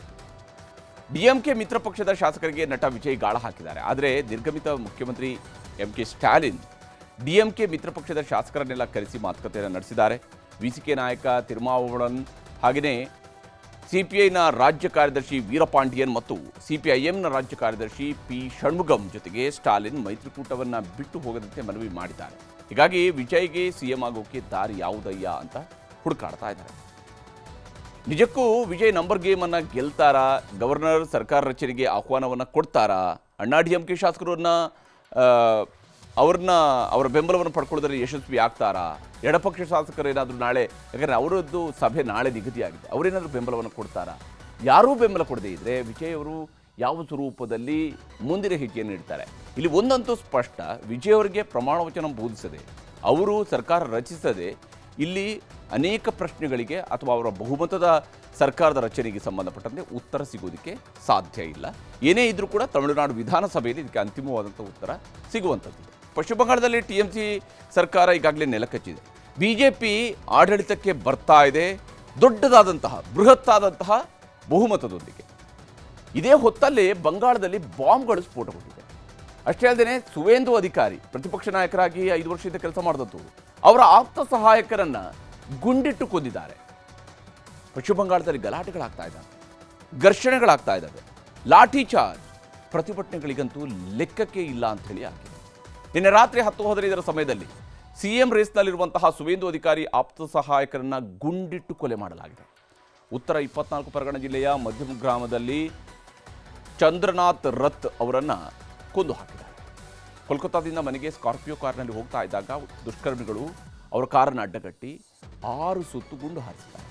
A: DMK ಮಿತ್ರ ಪಕ್ಷದ ಶಾಸಕರಿಗೆ ನಟ ವಿಜಯ್ ಗಾಳ ಹಾಕಿದ್ದಾರೆ. ಆದರೆ ನಿರ್ಗಮಿತ ಮುಖ್ಯಮಂತ್ರಿ MK ಸ್ಟಾಲಿನ್ DMK ಮಿತ್ರ ಪಕ್ಷದ ಶಾಸಕರನ್ನೆಲ್ಲ ಕರೆಸಿ ಮಾತುಕತೆಯನ್ನು ನಡೆಸಿದ್ದಾರೆ. VCK ನಾಯಕ ತಿರುಮಾವಳನ್ ಹಾಗೆಯೇ CPIನ ರಾಜ್ಯ ಕಾರ್ಯದರ್ಶಿ ವೀರಪಾಂಡಿಯನ್ ಮತ್ತು CPIMನ ರಾಜ್ಯ ಕಾರ್ಯದರ್ಶಿ P ಷಣ್ಮುಗಂ ಜೊತೆಗೆ ಸ್ಟಾಲಿನ್ ಮೈತ್ರಿಕೂಟವನ್ನು ಬಿಟ್ಟು ಹೋಗದಂತೆ ಮನವಿ ಮಾಡಿದ್ದಾರೆ. ಹೀಗಾಗಿ ವಿಜಯ್ಗೆ CM ಆಗೋಕೆ ದಾರಿ ಯಾವುದಯ್ಯ ಅಂತ ಹುಡುಕಾಡ್ತಾ ಇದ್ದಾರೆ. ನಿಜಕ್ಕೂ ವಿಜಯ್ ನಂಬರ್ ಗೇಮನ್ನು ಗೆಲ್ತಾರಾ? ಗವರ್ನರ್ ಸರ್ಕಾರ ರಚನೆಗೆ ಆಹ್ವಾನವನ್ನು ಕೊಡ್ತಾರಾ? ಅಣ್ಣಾ DMK ಶಾಸಕರನ್ನ ಅವರ ಬೆಂಬಲವನ್ನು ಪಡ್ಕೊಳ್ಳೋದ್ರಲ್ಲಿ ಯಶಸ್ವಿ ಆಗ್ತಾರಾ? ಎಡಪಕ್ಷ ಶಾಸಕರು ಏನಾದರೂ ನಾಳೆ, ಯಾಕಂದರೆ ಅವರದ್ದು ಸಭೆ ನಾಳೆ ನಿಗದಿಯಾಗಿದೆ, ಅವರೇನಾದರೂ ಬೆಂಬಲವನ್ನು ಕೊಡ್ತಾರಾ? ಯಾರೂ ಬೆಂಬಲ ಕೊಡದೇ ಇದ್ದರೆ ವಿಜಯ್ ಅವರು ಯಾವ ಸ್ವರೂಪದಲ್ಲಿ ಮುಂದಿನ ಹೆಜ್ಜೆಯನ್ನು ಇಡ್ತಾರೆ? ಇಲ್ಲಿ ಒಂದಂತೂ ಸ್ಪಷ್ಟ, ವಿಜಯ್ ಅವರಿಗೆ ಪ್ರಮಾಣ ವಚನ ಬೋಧಿಸದೆ, ಅವರು ಸರ್ಕಾರ ರಚಿಸದೆ ಇಲ್ಲಿ ಅನೇಕ ಪ್ರಶ್ನೆಗಳಿಗೆ ಅಥವಾ ಅವರ ಬಹುಮತದ ಸರ್ಕಾರದ ರಚನೆಗೆ ಸಂಬಂಧಪಟ್ಟಂತೆ ಉತ್ತರ ಸಿಗೋದಕ್ಕೆ ಸಾಧ್ಯ ಇಲ್ಲ. ಏನೇ ಇದ್ರೂ ಕೂಡ ತಮಿಳುನಾಡು ವಿಧಾನಸಭೆಯಲ್ಲಿ ಇದಕ್ಕೆ ಅಂತಿಮವಾದಂಥ ಉತ್ತರ ಸಿಗುವಂಥದ್ದು. ಪಶ್ಚಿಮ ಬಂಗಾಳದಲ್ಲಿ TMC ಸರ್ಕಾರ ಈಗಾಗಲೇ ನೆಲಕಚ್ಚಿದೆ. BJP ಆಡಳಿತಕ್ಕೆ ಬರ್ತಾ ಇದೆ ದೊಡ್ಡದಾದಂತಹ ಬೃಹತ್ತಾದಂತಹ ಬಹುಮತದೊಂದಿಗೆ. ಇದೇ ಹೊತ್ತಲ್ಲಿ ಬಂಗಾಳದಲ್ಲಿ ಬಾಂಬ್ಗಳು ಸ್ಫೋಟಗೊಂಡಿದೆ. ಅಷ್ಟೇ ಅಲ್ಲದೆ ಸುವೇಂದು ಅಧಿಕಾರಿ ಪ್ರತಿಪಕ್ಷ ನಾಯಕರಾಗಿ 5 ವರ್ಷದಿಂದ ಕೆಲಸ ಮಾಡಿದಂಥವರು ಅವರ ಆಪ್ತ ಸಹಾಯಕರನ್ನು ಗುಂಡಿಟ್ಟು ಕೊಂದಿದ್ದಾರೆ. ಪಶ್ಚಿಮ ಬಂಗಾಳದಲ್ಲಿ ಗಲಾಟೆಗಳಾಗ್ತಾ ಇದ್ದಾವೆ, ಘರ್ಷಣೆಗಳಾಗ್ತಾ ಇದ್ದಾವೆ, ಲಾಠಿ ಚಾರ್ಜ್, ಪ್ರತಿಭಟನೆಗಳಿಗಂತೂ ಲೆಕ್ಕಕ್ಕೆ ಇಲ್ಲ ಅಂಥೇಳಿ ಆಗಿದೆ. ನಿನ್ನೆ ರಾತ್ರಿ 10:15 ಸಮಯದಲ್ಲಿ CM ರೇಸ್ನಲ್ಲಿರುವಂತಹ ಸುವೇಂದು ಅಧಿಕಾರಿ ಆಪ್ತ ಸಹಾಯಕರನ್ನು ಗುಂಡಿಟ್ಟು ಕೊಲೆ ಮಾಡಲಾಗಿದೆ. ಉತ್ತರ 24 ಪರಗಣ ಜಿಲ್ಲೆಯ ಮಧ್ಯಮ ಗ್ರಾಮದಲ್ಲಿ ಚಂದ್ರನಾಥ್ ರಥ್ ಅವರನ್ನು ಕೊಂದು ಹಾಕಿದ್ದಾರೆ. ಕೋಲ್ಕತ್ತಾದಿಂದ ಮನೆಗೆ ಸ್ಕಾರ್ಪಿಯೋ ಕಾರ್ನಲ್ಲಿ ಹೋಗ್ತಾ ಇದ್ದಾಗ ದುಷ್ಕರ್ಮಿಗಳು ಅವರ ಕಾರನ್ನು ಅಡ್ಡಗಟ್ಟಿ 6 ಸುತ್ತು ಗುಂಡು ಹಾರಿಸಿದ್ದಾರೆ.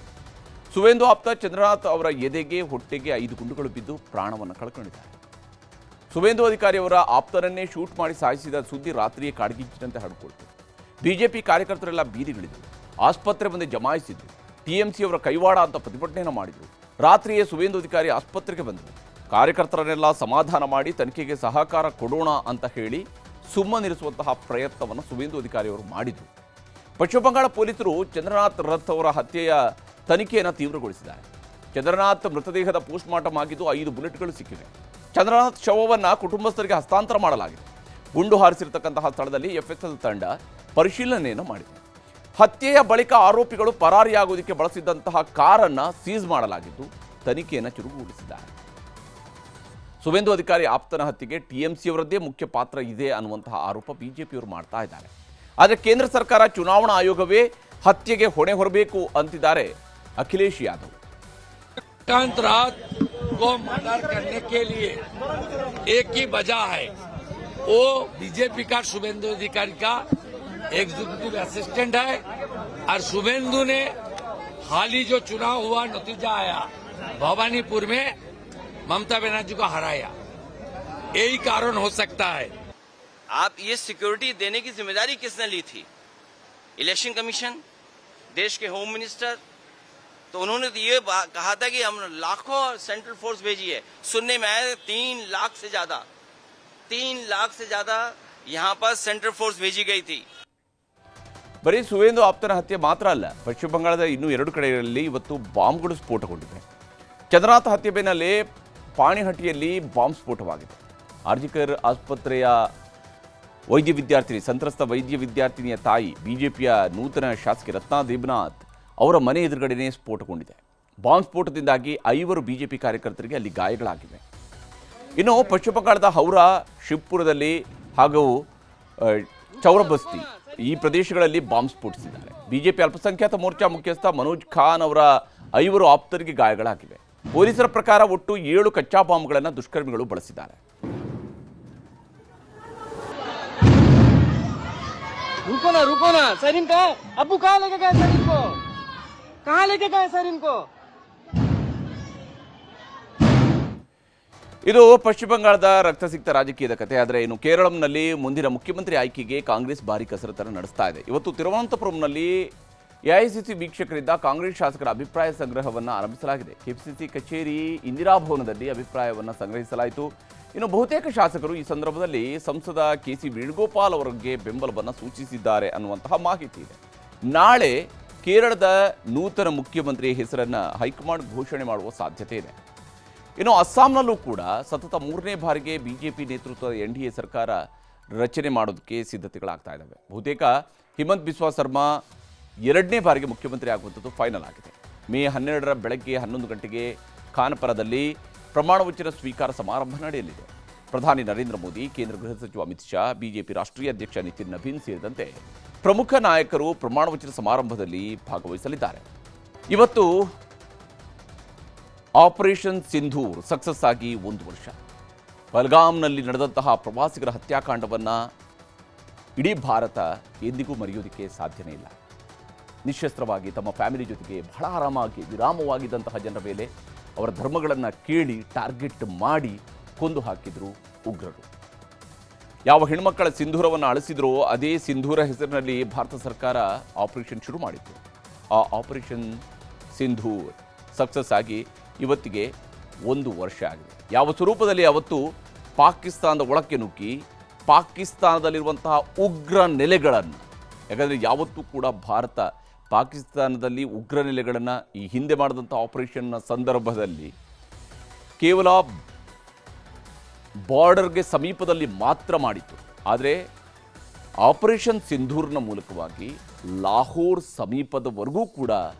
A: ಸುವೇಂದು ಆಪ್ತ ಚಂದ್ರನಾಥ್ ಅವರ ಎದೆಗೆ ಹೊಟ್ಟೆಗೆ 5 ಗುಂಡುಗಳು ಬಿದ್ದು ಪ್ರಾಣವನ್ನು ಕಳ್ಕೊಂಡಿದ್ದಾರೆ. ಸುವೇಂದು ಅಧಿಕಾರಿಯವರ ಆಪ್ತರನ್ನೇ ಶೂಟ್ ಮಾಡಿ ಸಾಯಿಸಿದ ಸುದ್ದಿ ರಾತ್ರಿಯೇ ಕಾಡ್ಗಿಚ್ಚಿನಂತೆ ಹರಡಿಕೊಳ್ತು. BJP ಕಾರ್ಯಕರ್ತರೆಲ್ಲ ಬೀದಿಗಿಳಿದರು, ಆಸ್ಪತ್ರೆ ಮುಂದೆ ಜಮಾಯಿಸಿದ್ರು, TMC ಅವರ ಕೈವಾಡ ಅಂತ ಪ್ರತಿಭಟನೆಯನ್ನು ಮಾಡಿದರು. ರಾತ್ರಿಯೇ ಸುವೇಂದು ಅಧಿಕಾರಿ ಆಸ್ಪತ್ರೆಗೆ ಬಂದರು. ಕಾರ್ಯಕರ್ತರನ್ನೆಲ್ಲ ಸಮಾಧಾನ ಮಾಡಿ ತನಿಖೆಗೆ ಸಹಕಾರ ಕೊಡೋಣ ಅಂತ ಹೇಳಿ ಸುಮ್ಮನಿರಿಸುವಂತಹ ಪ್ರಯತ್ನವನ್ನು ಸುವೇಂದು ಅಧಿಕಾರಿಯವರು ಮಾಡಿದರು. ಪಶ್ಚಿಮ ಬಂಗಾಳ ಪೊಲೀಸರು ಚಂದ್ರನಾಥ್ ರಥ್ ಅವರ ಹತ್ಯೆಯ ತನಿಖೆಯನ್ನು ತೀವ್ರಗೊಳಿಸಿದ್ದಾರೆ. ಚಂದ್ರನಾಥ್ ಮೃತದೇಹದ ಪೋಸ್ಟ್ಮಾರ್ಟಮ್ ಆಗಿದ್ದು 5 ಬುಲೆಟ್ಗಳು ಸಿಕ್ಕಿವೆ. ಚಂದ್ರನಾಥ್ ಶವವನ್ನು ಕುಟುಂಬಸ್ಥರಿಗೆ ಹಸ್ತಾಂತರ ಮಾಡಲಾಗಿದೆ. ಗುಂಡು ಹಾರಿಸಿರ್ತಕ್ಕಂತಹ ಸ್ಥಳದಲ್ಲಿ FSL ತಂಡ ಪರಿಶೀಲನೆಯನ್ನು ಮಾಡಿದೆ. ಹತ್ಯೆಯ ಬಳಿಕ ಆರೋಪಿಗಳು ಪರಾರಿಯಾಗುವುದಕ್ಕೆ ಬಳಸಿದ್ದಂತಹ ಕಾರನ್ನು ಸೀಸ್ ಮಾಡಲಾಗಿದ್ದು ತನಿಖೆಯನ್ನು ಚುರುಕುಗೊಳಿಸಿದ್ದಾರೆ. ಸುವೇಂದು ಅಧಿಕಾರಿ ಆಪ್ತನ ಹತ್ಯೆಗೆ TMC ಅವರದ್ದೇ ಮುಖ್ಯ ಪಾತ್ರ ಇದೆ ಅನ್ನುವಂತಹ ಆರೋಪ BJPಯವರು ಮಾಡ್ತಾ ಇದ್ದಾರೆ. ಆದರೆ ಕೇಂದ್ರ ಸರ್ಕಾರ, ಚುನಾವಣಾ ಆಯೋಗವೇ ಹತ್ಯೆಗೆ ಹೊಣೆ ಹೊರಬೇಕು ಅಂತಿದ್ದಾರೆ ಅಖಿಲೇಶ್ ಯಾದವ್.
D: रात को मर्डर करने के लिए एक ही वजह है, वो बीजेपी का शुभेंदु अधिकारी का एग्जीक्यूटिव असिस्टेंट है और शुभेंदु ने हाल ही जो चुनाव हुआ नतीजा आया भवानीपुर में ममता बनर्जी को हराया, यही कारण हो सकता है।
E: आप ये सिक्योरिटी देने की जिम्मेदारी किसने ली थी? इलेक्शन कमीशन, देश के होम मिनिस्टर। तो उन्होंने तो ये कहा था कि हम लाखों सेंट्रल फोर्स भेजी है। सुनने में आया 3 लाख से ज्यादा यहाँ पर सेंट्रल फोर्स भेजी गई थी।
A: ಬರೀ ಸುವೇಂದು ಆಪ್ತನ ಹತ್ಯೆ ಮಾತ್ರ ಅಲ್ಲ, ಪಶ್ಚಿಮ ಬಂಗಾಳದ ಇನ್ನೂ 2 ಕಡೆಗಳಲ್ಲಿ ಇವತ್ತು ಬಾಂಬ್ಗಳು ಸ್ಫೋಟಗೊಂಡಿವೆ. ಚಂದ್ರನಾಥ್ ಹತ್ಯೆ ಬೆನ್ನಲ್ಲೇ ಪಾಣಿಹಟ್ಟಿಯಲ್ಲಿ ಬಾಂಬ್ ಸ್ಫೋಟವಾಗಿದೆ. ಆರ್ಜಿಕರ್ ಆಸ್ಪತ್ರೆಯ ವೈದ್ಯ ವಿದ್ಯಾರ್ಥಿನಿ ಸಂತ್ರಸ್ತ ವೈದ್ಯ ವಿದ್ಯಾರ್ಥಿನಿಯ ತಾಯಿ ಬಿಜೆಪಿಯ ನೂತನ ಶಾಸಕಿ ರತ್ನಾ ದೇಬನಾಥ್ ಅವರ ಮನೆ ಎದುರುಗಡೆನೇ ಸ್ಫೋಟಗೊಂಡಿದೆ. ಬಾಂಬ್ ಸ್ಫೋಟದಿಂದಾಗಿ 5 ಬಿಜೆಪಿ ಕಾರ್ಯಕರ್ತರಿಗೆ ಅಲ್ಲಿ ಗಾಯಗಳಾಗಿವೆ. ಇನ್ನು ಪಶ್ಚಿಮ ಬಂಗಾಳದ ಹೌರಾ, ಶಿವ್ಪುರದಲ್ಲಿ ಹಾಗೂ ಚೌರಬಸ್ತಿ ಈ ಪ್ರದೇಶಗಳಲ್ಲಿ ಬಾಂಬ್ ಸ್ಫೋಟಿಸಿದ್ದಾರೆ. ಬಿಜೆಪಿ ಅಲ್ಪಸಂಖ್ಯಾತ ಮೋರ್ಚಾ ಮುಖ್ಯಸ್ಥ ಮನೋಜ್ ಖಾನ್ ಅವರ 5 ಆಪ್ತರಿಗೆ ಗಾಯಗಳಾಗಿವೆ. ಪೊಲೀಸರ ಪ್ರಕಾರ ಒಟ್ಟು 7 ಕಚ್ಚಾ ಬಾಂಬ್ಗಳನ್ನು ದುಷ್ಕರ್ಮಿಗಳು ಬಳಸಿದ್ದಾರೆ.
F: रुको ना सर, इनका अबू कहाँ लेके गए सर, इनको कहाँ लेके गए सर इनको?
A: ಇದು ಪಶ್ಚಿಮ ಬಂಗಾಳದ ರಕ್ತಸಿಕ್ತ ರಾಜಕೀಯದ ಕಥೆ. ಆದರೆ ಇನ್ನು ಕೇರಳಂನಲ್ಲಿ ಮುಂದಿನ ಮುಖ್ಯಮಂತ್ರಿ ಆಯ್ಕೆಗೆ ಕಾಂಗ್ರೆಸ್ ಭಾರಿ ಕಸರತ್ತನ್ನು ನಡೆಸ್ತಾ ಇದೆ. ಇವತ್ತು ತಿರುವನಂತಪುರಂನಲ್ಲಿ ಎಐಸಿಸಿ ವೀಕ್ಷಕರಿದ್ದ ಕಾಂಗ್ರೆಸ್ ಶಾಸಕರ ಅಭಿಪ್ರಾಯ ಸಂಗ್ರಹವನ್ನು ಆರಂಭಿಸಲಾಗಿದೆ. ಕೆಪಿಸಿಸಿ ಕಚೇರಿ ಇಂದಿರಾ ಭವನದಲ್ಲಿ ಅಭಿಪ್ರಾಯವನ್ನು ಸಂಗ್ರಹಿಸಲಾಯಿತು. ಇನ್ನು ಬಹುತೇಕ ಶಾಸಕರು ಈ ಸಂದರ್ಭದಲ್ಲಿ ಸಂಸದ ಕೆಸಿ ವೇಣುಗೋಪಾಲ್ ಅವರಿಗೆ ಬೆಂಬಲವನ್ನು ಸೂಚಿಸಿದ್ದಾರೆ ಅನ್ನುವಂತಹ ಮಾಹಿತಿ ಇದೆ. ನಾಳೆ ಕೇರಳದ ನೂತನ ಮುಖ್ಯಮಂತ್ರಿ ಹೆಸರನ್ನು ಹೈಕಮಾಂಡ್ ಘೋಷಣೆ ಮಾಡುವ ಸಾಧ್ಯತೆ ಇದೆ. ಇನ್ನು ಅಸ್ಸಾಂನಲ್ಲೂ ಕೂಡ ಸತತ 3ನೇ ಬಾರಿಗೆ ಬಿಜೆಪಿ ನೇತೃತ್ವದ NDA ಸರ್ಕಾರ ರಚನೆ ಮಾಡೋದಕ್ಕೆ ಸಿದ್ಧತೆಗಳಾಗ್ತಾ ಇದ್ದಾವೆ. ಬಹುತೇಕ ಹಿಮಂತ್ ಬಿಸ್ವಾ ಸರ್ಮಾ 2ನೇ ಬಾರಿಗೆ ಮುಖ್ಯಮಂತ್ರಿ ಆಗುವಂಥದ್ದು ಫೈನಲ್ ಆಗಿದೆ. ಮೇ 12ರ ಬೆಳಗ್ಗೆ 11 ಗಂಟೆಗೆ ಖಾನ್ಪುರದಲ್ಲಿ ಪ್ರಮಾಣ ವಚನ ಸ್ವೀಕಾರ ಸಮಾರಂಭ ನಡೆಯಲಿದೆ. ಪ್ರಧಾನಿ ನರೇಂದ್ರ ಮೋದಿ, ಕೇಂದ್ರ ಗೃಹ ಸಚಿವ ಅಮಿತ್ ಶಾ, ಬಿಜೆಪಿ ರಾಷ್ಟ್ರೀಯ ಅಧ್ಯಕ್ಷ ನಿತಿನ್ ನಬೀನ್ ಸೇರಿದಂತೆ ಪ್ರಮುಖ ನಾಯಕರು ಪ್ರಮಾಣ ವಚನ ಸಮಾರಂಭದಲ್ಲಿ ಭಾಗವಹಿಸಲಿದ್ದಾರೆ. ಇವತ್ತು ಆಪರೇಷನ್ ಸಿಂಧೂರ್ ಸಕ್ಸಸ್ ಆಗಿ 1 ವರ್ಷ. ಪಹಲ್ಗಾಮ್ನಲ್ಲಿ ನಡೆದಂತಹ ಪ್ರವಾಸಿಗರ ಹತ್ಯಾಕಾಂಡವನ್ನು ಇಡೀ ಭಾರತ ಎಂದಿಗೂ ಮರೆಯೋದಕ್ಕೆ ಸಾಧ್ಯನೇ ಇಲ್ಲ. ನಿಶಸ್ತ್ರವಾಗಿ ತಮ್ಮ ಫ್ಯಾಮಿಲಿ ಜೊತೆಗೆ ಬಹಳ ಆರಾಮಾಗಿ ವಿರಾಮವಾಗಿದ್ದಂತಹ ಜನರ ಮೇಲೆ ಅವರ ಧರ್ಮಗಳನ್ನು ಕೇಳಿ ಟಾರ್ಗೆಟ್ ಮಾಡಿ ಕೊಂದು ಹಾಕಿದ್ರು ಉಗ್ರರು. ಯಾವ ಹೆಣ್ಮಕ್ಕಳ ಸಿಂಧೂರವನ್ನು ಅಳಿಸಿದ್ರೋ ಅದೇ ಸಿಂಧೂರ ಹೆಸರಿನಲ್ಲಿ ಭಾರತ ಸರ್ಕಾರ ಆಪರೇಷನ್ ಶುರು ಮಾಡಿತ್ತು. ಆ ಆಪರೇಷನ್ ಸಿಂಧೂರ್ ಸಕ್ಸಸ್ ಆಗಿ ಇವತ್ತಿಗೆ 1 ವರ್ಷ ಆಗಿದೆ. ಯಾವ ಸ್ವರೂಪದಲ್ಲಿ ಅವತ್ತು ಪಾಕಿಸ್ತಾನದ ಒಳಕ್ಕೆ ನುಗ್ಗಿ ಪಾಕಿಸ್ತಾನದಲ್ಲಿರುವಂತಹ ಉಗ್ರ ನೆಲೆಗಳನ್ನು, ಯಾಕಂದರೆ ಯಾವತ್ತೂ ಕೂಡ ಭಾರತ ಪಾಕಿಸ್ತಾನದಲ್ಲಿ ಉಗ್ರ ನೆಲೆಗಳನ್ನು ಈ ಹಿಂದೆ ಮಾಡಿದಂಥ ಆಪರೇಷನ್ನ ಸಂದರ್ಭದಲ್ಲಿ ಕೇವಲ ಬಾರ್ಡರ್ಗೆ ಸಮೀಪದಲ್ಲಿ ಮಾತ್ರ ಮಾಡಿತ್ತು. ಆದರೆ ಆಪರೇಷನ್ ಸಿಂಧೂರ್ನ ಮೂಲಕವಾಗಿ ಲಾಹೋರ್ ಸಮೀಪದವರೆಗೂ ಕೂಡ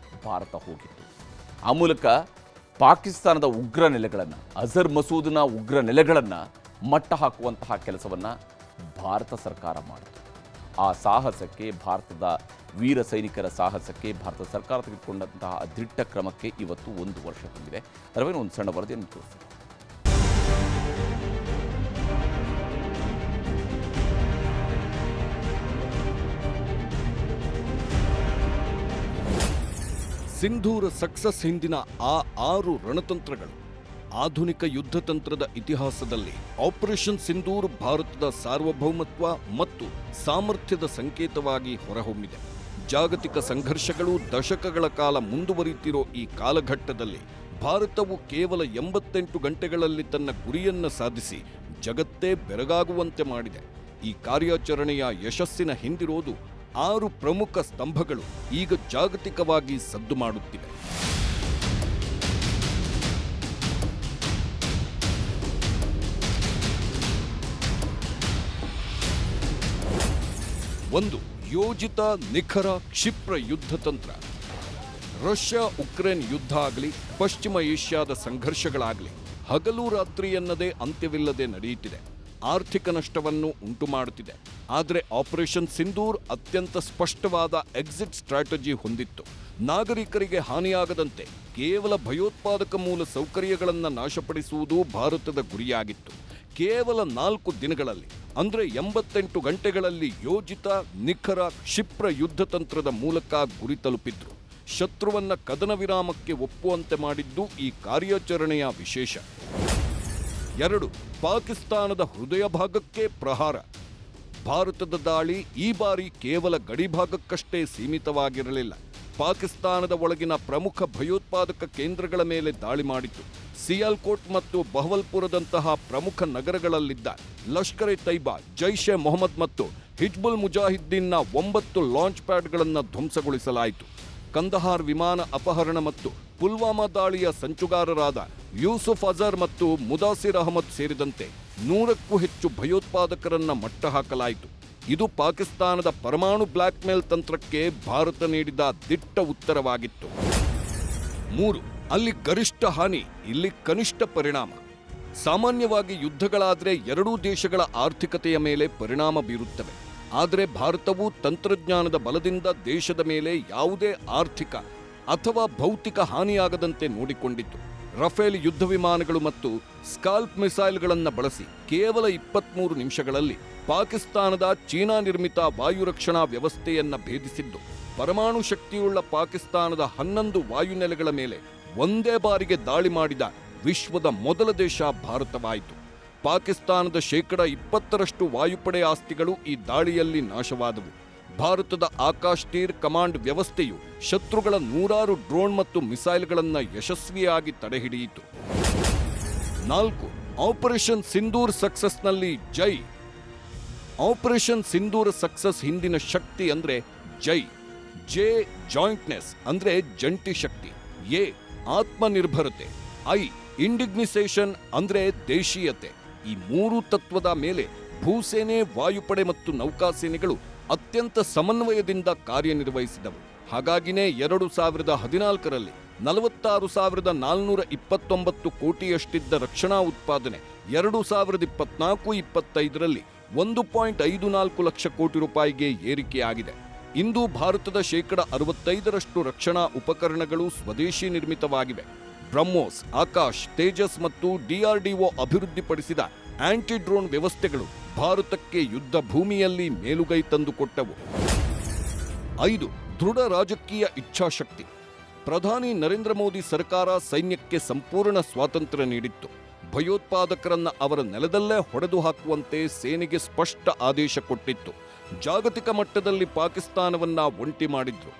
A: ಭಾರತ ಹೋಗಿತ್ತು. ಆ ಮೂಲಕ ಪಾಕಿಸ್ತಾನದ ಉಗ್ರ ನೆಲೆಗಳನ್ನು, ಅಜರ್ ಮಸೂದ್ನ ಉಗ್ರ ನೆಲೆಗಳನ್ನು ಮಟ್ಟ ಹಾಕುವಂತಹ ಕೆಲಸವನ್ನು ಭಾರತ ಸರ್ಕಾರ ಮಾಡಿತು. ಆ ಸಾಹಸಕ್ಕೆ, ಭಾರತದ ವೀರ ಸೈನಿಕರ ಸಾಹಸಕ್ಕೆ ಭಾರತ ಸರ್ಕಾರ ತೆಗೆದುಕೊಂಡಂತಹ ದಿಟ್ಟ ಕ್ರಮಕ್ಕೆ ಇವತ್ತು 1 ವರ್ಷ ತುಂಬಿದೆ. ಅದರ ಒಂದು ಸಣ್ಣ ವರದಿಯನ್ನು ತೋರಿಸಿದೆ.
G: ಸಿಂಧೂರ ಸಕ್ಸಸ್ ಹಿಂದಿನ ಆ 6 ರಣತಂತ್ರಗಳು ಆಧುನಿಕ ಯುದ್ಧ ತಂತ್ರದ ಇತಿಹಾಸದಲ್ಲಿ ಆಪರೇಷನ್ ಸಿಂಧೂರ್ ಭಾರತದ ಸಾರ್ವಭೌಮತ್ವ ಮತ್ತು ಸಾಮರ್ಥ್ಯದ ಸಂಕೇತವಾಗಿ ಹೊರಹೊಮ್ಮಿದೆ. ಜಾಗತಿಕ ಸಂಘರ್ಷಗಳು ದಶಕಗಳ ಕಾಲ ಮುಂದುವರಿಯುತ್ತಿರೋ ಈ ಕಾಲಘಟ್ಟದಲ್ಲಿ ಭಾರತವು ಕೇವಲ 88 ಗಂಟೆಗಳಲ್ಲಿ ತನ್ನ ಗುರಿಯನ್ನು ಸಾಧಿಸಿ ಜಗತ್ತೇ ಬೆರಗಾಗುವಂತೆ ಮಾಡಿದೆ. ಈ ಕಾರ್ಯಾಚರಣೆಯ ಯಶಸ್ಸಿನ ಹಿಂದಿರೋದು 6 ಪ್ರಮುಖ ಸ್ತಂಭಗಳು ಈಗ ಜಾಗತಿಕವಾಗಿ ಸದ್ದು ಮಾಡುತ್ತಿವೆ. ಒಂದು, ಯೋಜಿತ ನಿಖರ ಕ್ಷಿಪ್ರ ಯುದ್ಧ ತಂತ್ರ. ರಷ್ಯಾ ಉಕ್ರೇನ್ ಯುದ್ಧ ಆಗಲಿ, ಪಶ್ಚಿಮ ಏಷ್ಯಾದ ಸಂಘರ್ಷಗಳಾಗಲಿ ಹಗಲು ರಾತ್ರಿ ಎನ್ನದೇ ಅಂತ್ಯವಿಲ್ಲದೆ ನಡೆಯುತ್ತಿದೆ. ಆರ್ಥಿಕ ನಷ್ಟವನ್ನು ಉಂಟು ಮಾಡುತ್ತಿದೆ. ಆದರೆ ಆಪರೇಷನ್ ಸಿಂಧೂರ್ ಅತ್ಯಂತ ಸ್ಪಷ್ಟವಾದ ಎಕ್ಸಿಟ್ ಸ್ಟ್ರಾಟಜಿ ಹೊಂದಿತ್ತು. ನಾಗರಿಕರಿಗೆ ಹಾನಿಯಾಗದಂತೆ ಕೇವಲ ಭಯೋತ್ಪಾದಕ ಮೂಲ ಸೌಕರ್ಯಗಳನ್ನು ನಾಶಪಡಿಸುವುದು ಭಾರತದ ಗುರಿಯಾಗಿತ್ತು. ಕೇವಲ 4 ದಿನಗಳಲ್ಲಿ ಅಂದರೆ 88 ಗಂಟೆಗಳಲ್ಲಿ ಯೋಜಿತ ನಿಖರ ಕ್ಷಿಪ್ರ ಯುದ್ಧ ತಂತ್ರದ ಮೂಲಕ ಗುರಿ ತಲುಪಿದ್ರು. ಶತ್ರುವನ್ನ ಕದನ ವಿರಾಮಕ್ಕೆ ಒಪ್ಪುವಂತೆ ಮಾಡಿದ್ದು ಈ ಕಾರ್ಯಾಚರಣೆಯ ವಿಶೇಷ. 2, ಪಾಕಿಸ್ತಾನದ ಹೃದಯ ಭಾಗಕ್ಕೆ ಪ್ರಹಾರ. ಭಾರತದ ದಾಳಿ ಈ ಬಾರಿ ಕೇವಲ ಗಡಿ ಭಾಗಕ್ಕಷ್ಟೇ ಸೀಮಿತವಾಗಿರಲಿಲ್ಲ. ಪಾಕಿಸ್ತಾನದ ಒಳಗಿನ ಪ್ರಮುಖ ಭಯೋತ್ಪಾದಕ ಕೇಂದ್ರಗಳ ಮೇಲೆ ದಾಳಿ ಮಾಡಿತು. ಸಿಯಾಲ್ಕೋಟ್ ಮತ್ತು ಬಹವಲ್ಪುರದಂತಹ ಪ್ರಮುಖ ನಗರಗಳಲ್ಲಿದ್ದ ಲಷ್ಕರ್ ಎ ತೈಬಾ, ಜೈಷ್ ಎ ಮೊಹಮ್ಮದ್ ಮತ್ತು ಹಿಜ್ಬುಲ್ ಮುಜಾಹಿದ್ದೀನ್ನ 9 ಲಾಂಚ್ ಪ್ಯಾಡ್ಗಳನ್ನು ಧ್ವಂಸಗೊಳಿಸಲಾಯಿತು. ಕಂದಹಾರ್ ವಿಮಾನ ಅಪಹರಣ ಮತ್ತು ಪುಲ್ವಾಮಾ ದಾಳಿಯ ಸಂಚುಗಾರರಾದ ಯೂಸುಫ್ ಅಜರ್ ಮತ್ತು ಮುದಾಸಿರ್ ಅಹಮದ್ ಸೇರಿದಂತೆ 100ಕ್ಕೂ ಹೆಚ್ಚು ಭಯೋತ್ಪಾದಕರನ್ನ ಮಟ್ಟ ಹಾಕಲಾಯಿತು. ಇದು ಪಾಕಿಸ್ತಾನದ ಪರಮಾಣು ಬ್ಲ್ಯಾಕ್ ಮೇಲ್ ತಂತ್ರಕ್ಕೆ ಭಾರತ ನೀಡಿದ ದಿಟ್ಟ ಉತ್ತರವಾಗಿತ್ತು. 3. ಅಲ್ಲಿ ಗರಿಷ್ಠ ಹಾನಿ, ಇಲ್ಲಿ ಕನಿಷ್ಠ ಪರಿಣಾಮ. ಸಾಮಾನ್ಯವಾಗಿ ಯುದ್ಧಗಳಾದರೆ ಎರಡೂ ದೇಶಗಳ ಆರ್ಥಿಕತೆಯ ಮೇಲೆ ಪರಿಣಾಮ ಬೀರುತ್ತವೆ. ಆದರೆ ಭಾರತವು ತಂತ್ರಜ್ಞಾನದ ಬಲದಿಂದ ದೇಶದ ಮೇಲೆ ಯಾವುದೇ ಆರ್ಥಿಕ ಅಥವಾ ಭೌತಿಕ ಹಾನಿಯಾಗದಂತೆ ನೋಡಿಕೊಂಡಿತ್ತು. ರಫೇಲ್ ಯುದ್ಧ ವಿಮಾನಗಳು ಮತ್ತು ಸ್ಕಾಲ್ಪ್ ಮಿಸೈಲ್ಗಳನ್ನು ಬಳಸಿ ಕೇವಲ 23 ನಿಮಿಷಗಳಲ್ಲಿ ಪಾಕಿಸ್ತಾನದ ಚೀನಾ ನಿರ್ಮಿತ ವಾಯು ರಕ್ಷಣಾ ವ್ಯವಸ್ಥೆಯನ್ನ ಭೇದಿಸಿದ್ದು, ಪರಮಾಣು ಶಕ್ತಿಯುಳ್ಳ ಪಾಕಿಸ್ತಾನದ 11 ವಾಯುನೆಲೆಗಳ ಮೇಲೆ ಒಂದೇ ಬಾರಿಗೆ ದಾಳಿ ಮಾಡಿದ ವಿಶ್ವದ ಮೊದಲ ದೇಶ ಭಾರತವಾಯಿತು. ಪಾಕಿಸ್ತಾನದ 20% ವಾಯುಪಡೆ ಆಸ್ತಿಗಳು ಈ ದಾಳಿಯಲ್ಲಿ ನಾಶವಾದವು. ಭಾರತದ ಆಕಾಶ್ ತೀರ್ ಕಮಾಂಡ್ ವ್ಯವಸ್ಥೆಯು ಶತ್ರುಗಳ 100 ಡ್ರೋನ್ ಮತ್ತು ಮಿಸೈಲ್ಗಳನ್ನು ಯಶಸ್ವಿಯಾಗಿ ತಡೆಹಿಡಿಯಿತು. 4. ಆಪರೇಷನ್ ಸಿಂಧೂರ್ ಸಕ್ಸಸ್ನಲ್ಲಿ ಜೈ. ಆಪರೇಷನ್ ಸಿಂಧೂರ್ ಸಕ್ಸಸ್ ಹಿಂದಿನ ಶಕ್ತಿ ಅಂದ್ರೆ ಜೈ. ಜೆ ಜಾಯಿಂಟ್ನೆಸ್ ಅಂದ್ರೆ ಜಂಟಿ ಶಕ್ತಿ. ಎ ಆತ್ಮನಿರ್ಭರತೆ. ಐ ಇಂಡಿಗ್ನಿಸೇಷನ್ ಅಂದ್ರೆ ದೇಶೀಯತೆ. ಈ 3 ತತ್ವದ ಮೇಲೆ ಭೂಸೇನೆ, ವಾಯುಪಡೆ ಮತ್ತು ನೌಕಾಸೇನೆಗಳು ಅತ್ಯಂತ ಸಮನ್ವಯದಿಂದ ಕಾರ್ಯನಿರ್ವಹಿಸಿದವು. ಹಾಗಾಗಿನೇ 2014ರಲ್ಲಿ 46,429 ಕೋಟಿಯಷ್ಟಿದ್ದ ರಕ್ಷಣಾ ಉತ್ಪಾದನೆ 2024-25ರಲ್ಲಿ 1.54 ಲಕ್ಷ ಕೋಟಿ ರೂಪಾಯಿಗೆ ಏರಿಕೆಯಾಗಿದೆ. ಇಂದು ಭಾರತದ 65% ರಕ್ಷಣಾ ಉಪಕರಣಗಳು ಸ್ವದೇಶಿ ನಿರ್ಮಿತವಾಗಿವೆ. ಬ್ರಹ್ಮೋಸ್, ಆಕಾಶ್, ತೇಜಸ್ ಮತ್ತು DRDO ಅಭಿವೃದ್ಧಿಪಡಿಸಿದ ಆಂಟಿ ಡ್ರೋನ್ ವ್ಯವಸ್ಥೆಗಳು ಭಾರತಕ್ಕೆ ಯುದ್ಧ ಭೂಮಿಯಲ್ಲಿ ಮೇಲುಗೈ ತಂದುಕೊಟ್ಟವು. 5. ದೃಢ ರಾಜಕೀಯ ಇಚ್ಛಾಶಕ್ತಿ. ಪ್ರಧಾನಿ ನರೇಂದ್ರ ಮೋದಿ ಸರ್ಕಾರ ಸೈನ್ಯಕ್ಕೆ ಸಂಪೂರ್ಣ ಸ್ವಾತಂತ್ರ್ಯ ನೀಡಿತ್ತು. ಭಯೋತ್ಪಾದಕರನ್ನ ಅವರ ನೆಲದಲ್ಲೇ ಹೊಡೆದು ಹಾಕುವಂತೆ ಸೇನೆಗೆ ಸ್ಪಷ್ಟ ಆದೇಶ ಕೊಟ್ಟಿತ್ತು. ಜಾಗತಿಕ ಮಟ್ಟದಲ್ಲಿ ಪಾಕಿಸ್ತಾನವನ್ನ ಒಂಟಿ ಮಾಡಿದ್ರು.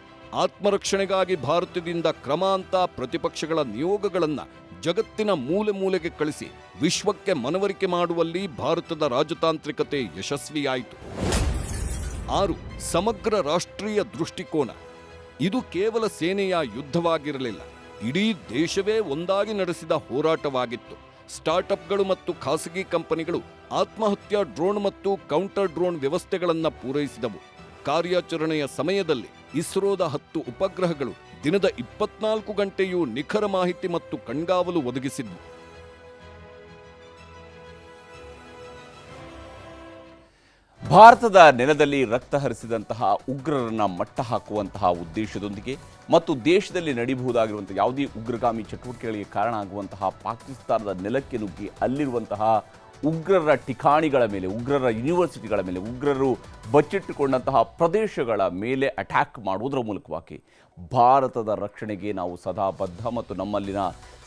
G: ಆತ್ಮರಕ್ಷಣೆಗಾಗಿ ಭಾರತದಿಂದ ಕ್ರಮ ಅಂತ ಪ್ರತಿಪಕ್ಷಗಳ ನಿಯೋಗಗಳನ್ನು ಜಗತ್ತಿನ ಮೂಲೆ ಮೂಲೆಗೆ ಕಳಿಸಿ ವಿಶ್ವಕ್ಕೆ ಮನವರಿಕೆ ಮಾಡುವಲ್ಲಿ ಭಾರತದ ರಾಜತಾಂತ್ರಿಕತೆ ಯಶಸ್ವಿಯಾಯಿತು. 6. ಸಮಗ್ರ ರಾಷ್ಟ್ರೀಯ ದೃಷ್ಟಿಕೋನ. ಇದು ಕೇವಲ ಸೇನೆಯ ಯುದ್ಧವಾಗಿರಲಿಲ್ಲ, ಇಡೀ ದೇಶವೇ ಒಂದಾಗಿ ನಡೆಸಿದ ಹೋರಾಟವಾಗಿತ್ತು. ಸ್ಟಾರ್ಟ್ಅಪ್ಗಳು ಮತ್ತು ಖಾಸಗಿ ಕಂಪನಿಗಳು ಆತ್ಮಹತ್ಯಾ ಡ್ರೋನ್ ಮತ್ತು ಕೌಂಟರ್ ಡ್ರೋನ್ ವ್ಯವಸ್ಥೆಗಳನ್ನು ಪೂರೈಸಿದವು. ಕಾರ್ಯಾಚರಣೆಯ ಸಮಯದಲ್ಲಿ ಇಸ್ರೋದ 10 ಉಪಗ್ರಹಗಳು ದಿನದ 24 ಗಂಟೆಯೂ ನಿಖರ ಮಾಹಿತಿ ಮತ್ತು ಕಣ್ಗಾವಲು ಒದಗಿಸಿದ್ವು.
A: ಭಾರತದ ನೆಲದಲ್ಲಿ ರಕ್ತ ಹರಿಸಿದಂತಹ ಉಗ್ರರನ್ನ ಮಟ್ಟ ಹಾಕುವಂತಹ ಉದ್ದೇಶದೊಂದಿಗೆ ಮತ್ತು ದೇಶದಲ್ಲಿ ನಡೆಯಬಹುದಾಗಿರುವಂತಹ ಯಾವುದೇ ಉಗ್ರಗಾಮಿ ಚಟುವಟಿಕೆಗಳಿಗೆ ಕಾರಣ ಆಗುವಂತಹ ಪಾಕಿಸ್ತಾನದ ನೆಲಕ್ಕೆ ನುಗ್ಗಿ ಅಲ್ಲಿರುವಂತಹ ಉಗ್ರರ ಠಿಕಾಣಿಗಳ ಮೇಲೆ, ಉಗ್ರರ ಯೂನಿವರ್ಸಿಟಿಗಳ ಮೇಲೆ, ಉಗ್ರರು ಬಚ್ಚಿಟ್ಟುಕೊಂಡಂತಹ ಪ್ರದೇಶಗಳ ಮೇಲೆ ಅಟ್ಯಾಕ್ ಮಾಡುವುದರ ಮೂಲಕವಾಗಿ ಭಾರತದ ರಕ್ಷಣೆಗೆ ನಾವು ಸದಾ ಬದ್ಧ ಮತ್ತು ನಮ್ಮಲ್ಲಿನ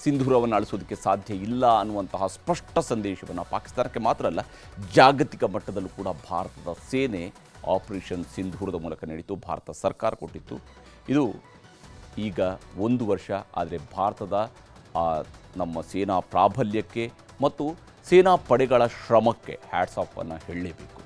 A: ಸಿಂಧೂರವನ್ನು ಅಳಿಸೋದಕ್ಕೆ ಸಾಧ್ಯ ಇಲ್ಲ ಅನ್ನುವಂತಹ ಸ್ಪಷ್ಟ ಸಂದೇಶವನ್ನು ಪಾಕಿಸ್ತಾನಕ್ಕೆ ಮಾತ್ರ ಅಲ್ಲ, ಜಾಗತಿಕ ಮಟ್ಟದಲ್ಲೂ ಕೂಡ ಭಾರತದ ಸೇನೆ ಆಪರೇಷನ್ ಸಿಂಧೂರದ ಮೂಲಕ ನೀಡಿತು, ಭಾರತ ಸರ್ಕಾರ ಕೊಟ್ಟಿತ್ತು. ಇದು ಈಗ 1 ವರ್ಷ. ಆದರೆ ಭಾರತದ ನಮ್ಮ ಸೇನಾ ಪ್ರಾಬಲ್ಯಕ್ಕೆ ಮತ್ತು ಸೇನಾ ಪಡೆಗಳ ಶ್ರಮಕ್ಕೆ ಹ್ಯಾಟ್ಸ್ ಆಫ್ ಅನ್ನು ಹೇಳಲೇಬೇಕು.